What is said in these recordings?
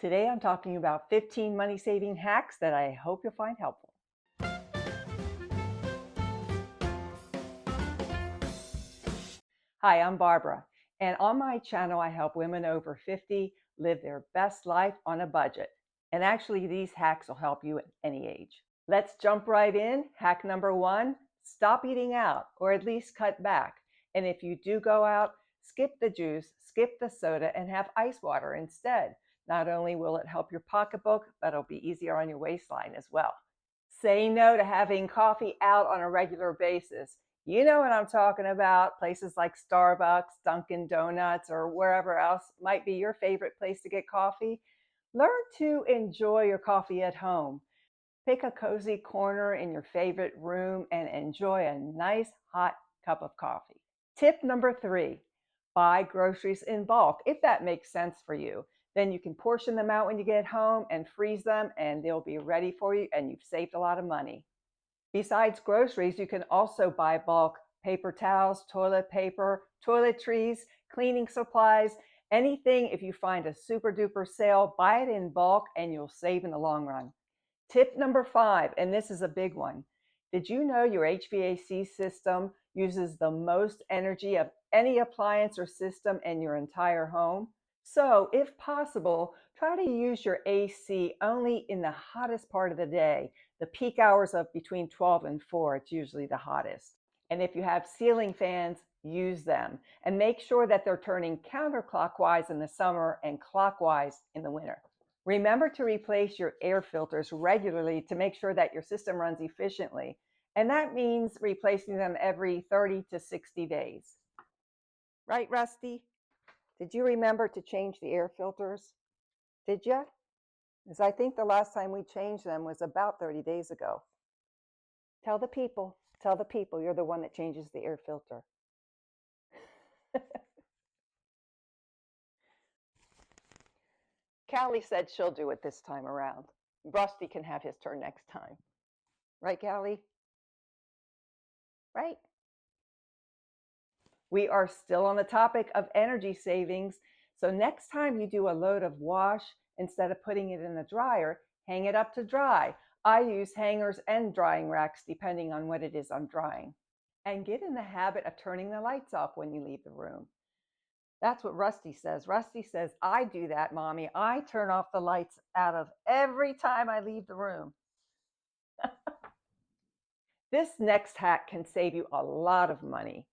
Today I'm talking about 15 money-saving hacks that I hope you'll find helpful. Hi, I'm Barbara, and on my channel I help women over 50 live their best life on a budget. And actually, these hacks will help you at any age. Let's jump right in. Hack number 1, stop eating out, or at least cut back. And if you do go out, skip the juice, skip the soda, and have ice water instead. Not only will it help your pocketbook, but it'll be easier on your waistline as well. Say no to having coffee out on a regular basis. You know what I'm talking about. Places like Starbucks, Dunkin' Donuts, or wherever else might be your favorite place to get coffee. Learn to enjoy your coffee at home. Pick a cozy corner in your favorite room and enjoy a nice hot cup of coffee. Tip number 3, buy groceries in bulk, if that makes sense for you. Then you can portion them out when you get home and freeze them, and they'll be ready for you, and you've saved a lot of money. Besides groceries, you can also buy bulk paper towels, toilet paper, toiletries, cleaning supplies, anything. If you find a super duper sale, buy it in bulk and you'll save in the long run. Tip number 5, and this is a big one. Did you know your HVAC system uses the most energy of any appliance or system in your entire home? So, if possible, try to use your AC only in the hottest part of the day, the peak hours of between 12 and 4. It's usually the hottest. And if you have ceiling fans, use them. And make sure that they're turning counterclockwise in the summer and clockwise in the winter. Remember to replace your air filters regularly to make sure that your system runs efficiently. And that means replacing them every 30 to 60 days. Right, Rusty? Did you remember to change the air filters? Did you? Because I think the last time we changed them was about 30 days ago. Tell the people you're the one that changes the air filter. Callie said she'll do it this time around. Rusty can have his turn next time. Right, Callie? Right? We are still on the topic of energy savings. So next time you do a load of wash, instead of putting it in the dryer, hang it up to dry. I use hangers and drying racks depending on what it is I'm drying. And get in the habit of turning the lights off when you leave the room. That's what Rusty says. Rusty says, I do that, Mommy. I turn off the lights out of every time I leave the room. This next hack can save you a lot of money.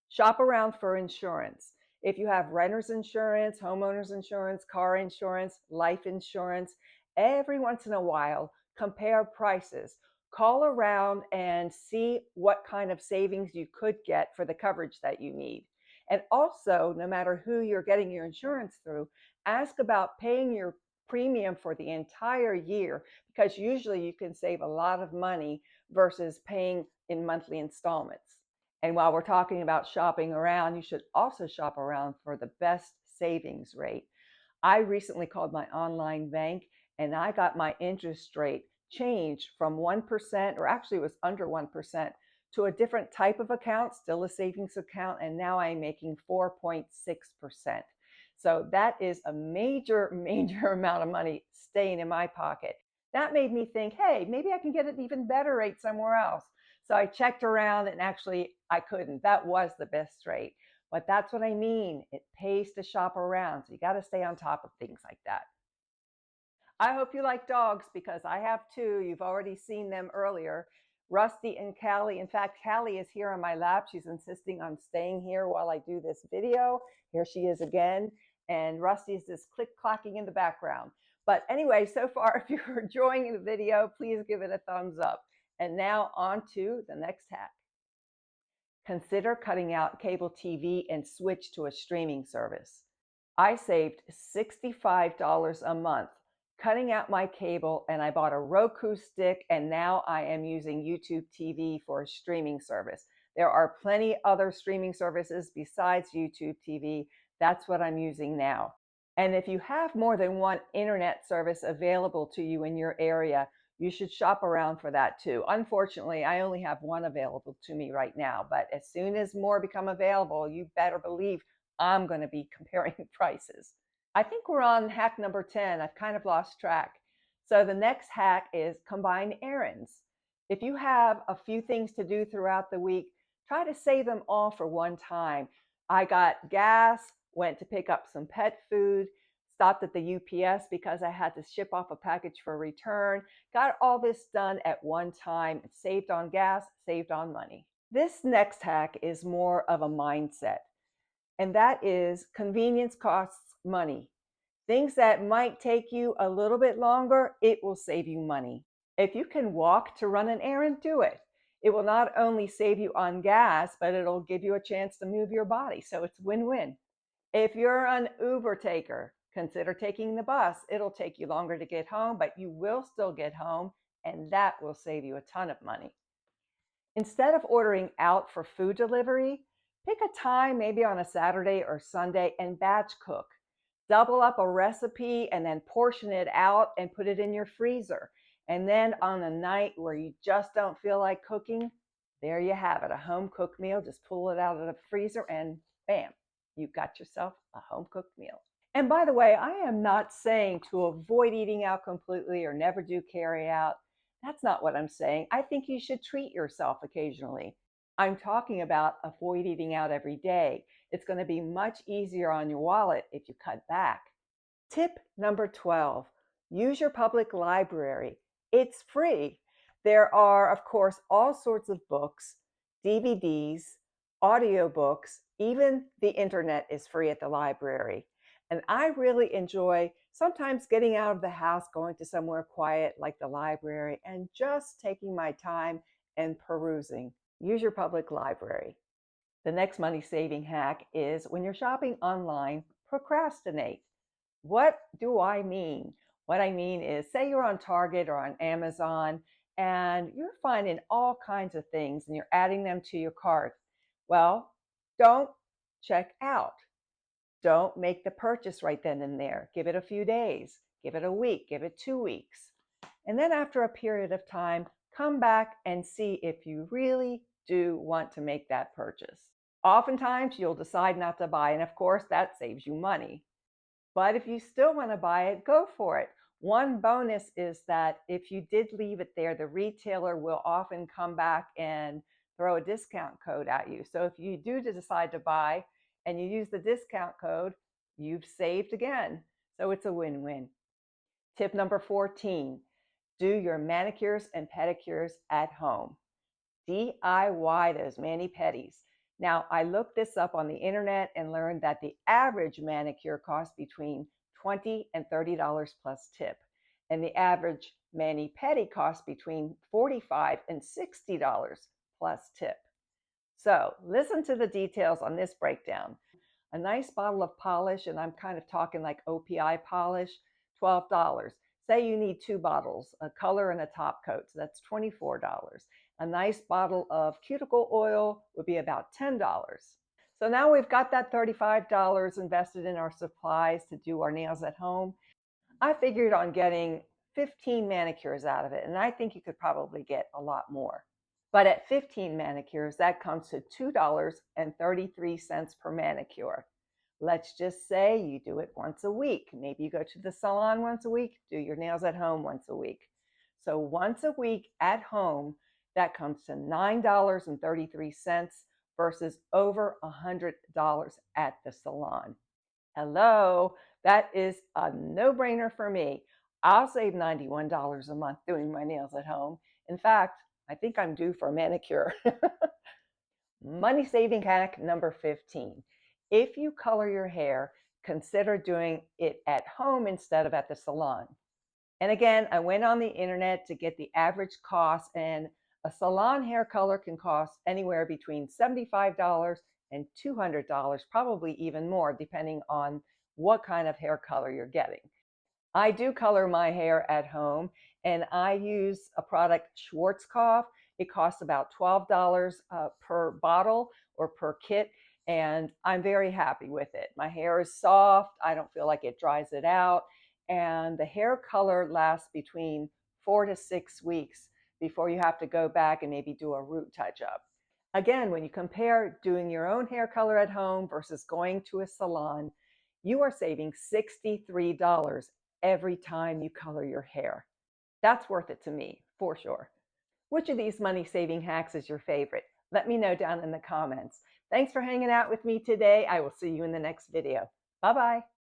Shop around for insurance. If you have renter's insurance, homeowner's insurance, car insurance, life insurance, every once in a while, compare prices. Call around and see what kind of savings you could get for the coverage that you need. And also, no matter who you're getting your insurance through, ask about paying your premium for the entire year, because usually you can save a lot of money versus paying in monthly installments. And while we're talking about shopping around, you should also shop around for the best savings rate. I recently called my online bank and I got my interest rate changed from 1%, or actually it was under 1%, to a different type of account, still a savings account, and now I'm making 4.6%. So that is a major, major amount of money staying in my pocket. That made me think, hey, maybe I can get an even better rate somewhere else. So I checked around and actually I couldn't. That was the best rate. But that's what I mean. It pays to shop around. So you got to stay on top of things like that. I hope you like dogs, because I have two. You've already seen them earlier. Rusty and Callie. In fact, Callie is here on my lap. She's insisting on staying here while I do this video. Here she is again. And Rusty is just click-clacking in the background. But anyway, so far, if you're enjoying the video, please give it a thumbs up. And now on to the next hack. Consider cutting out cable TV and switch to a streaming service. I saved $65 a month cutting out my cable, and I bought a Roku stick, and now I am using YouTube TV for a streaming service. There are plenty other streaming services besides YouTube TV. That's what I'm using now. And if you have more than one internet service available to you in your area, you should shop around for that too. Unfortunately, I only have one available to me right now, but as soon as more become available, you better believe I'm going to be comparing prices. I think we're on hack number 10. I've kind of lost track. So the next hack is combine errands. If you have a few things to do throughout the week, try to save them all for one time. I got gas, went to pick up some pet food, stopped at the UPS because I had to ship off a package for return, got all this done at one time, saved on gas, saved on money. This next hack is more of a mindset, and that is convenience costs money. Things that might take you a little bit longer, it will save you money. If you can walk to run an errand, do it. It will not only save you on gas, but it'll give you a chance to move your body. So it's win-win. If you're an Uber taker, consider taking the bus. It'll take you longer to get home, but you will still get home, and that will save you a ton of money. Instead of ordering out for food delivery, pick a time, maybe on a Saturday or Sunday, and batch cook. Double up a recipe and then portion it out and put it in your freezer. And then on a night where you just don't feel like cooking, there you have it, a home cooked meal. Just pull it out of the freezer and bam, you've got yourself a home cooked meal. And by the way, I am not saying to avoid eating out completely or never do carry out. That's not what I'm saying. I think you should treat yourself occasionally. I'm talking about avoid eating out every day. It's going to be much easier on your wallet if you cut back. Tip number 12, use your public library. It's free. There are, of course, all sorts of books, DVDs, audiobooks, even the internet is free at the library. And I really enjoy sometimes getting out of the house, going to somewhere quiet like the library, and just taking my time and perusing. Use your public library. The next money saving hack is when you're shopping online, procrastinate. What do I mean? What I mean is, say you're on Target or on Amazon and you're finding all kinds of things and you're adding them to your cart. Well, don't check out. Don't make the purchase right then and there. Give it a few days, give it a week, give it 2 weeks. And then after a period of time, come back and see if you really do want to make that purchase. Oftentimes you'll decide not to buy, and of course that saves you money. But if you still want to buy it, go for it. One bonus is that if you did leave it there, the retailer will often come back and throw a discount code at you. So if you do decide to buy and you use the discount code, you've saved again. So it's a win-win. Tip number 14, do your manicures and pedicures at home. DIY those mani-pedis. Now, I looked this up on the internet and learned that the average manicure costs between $20 and $30 plus tip. And the average mani-pedi costs between $45 and $60 plus tip. So listen to the details on this breakdown. A nice bottle of polish, and I'm kind of talking like OPI polish, $12. Say you need 2 bottles, a color and a top coat, so that's $24. A nice bottle of cuticle oil would be about $10. So now we've got that $35 invested in our supplies to do our nails at home. I figured on getting 15 manicures out of it, and I think you could probably get a lot more. But at 15 manicures, that comes to $2.33 per manicure. Let's just say you do it once a week. Maybe you go to the salon once a week, do your nails at home once a week. So once a week at home, that comes to $9.33 versus over $100 at the salon. Hello, that is a no-brainer for me. I'll save $91 a month doing my nails at home. In fact, I think I'm due for a manicure. Money saving hack number 15. If you color your hair, consider doing it at home instead of at the salon. And again, I went on the internet to get the average cost, and a salon hair color can cost anywhere between $75 and $200, probably even more, depending on what kind of hair color you're getting. I do color my hair at home, and I use a product, Schwarzkopf. It costs about $12 per bottle or per kit, and I'm very happy with it. My hair is soft. I don't feel like it dries it out, and the hair color lasts between 4 to 6 weeks before you have to go back and maybe do a root touch-up. Again, when you compare doing your own hair color at home versus going to a salon, you are saving $63 every time you color your hair. That's worth it to me, for sure. Which of these money-saving hacks is your favorite? Let me know down in the comments. Thanks for hanging out with me today. I will see you in the next video. Bye-bye.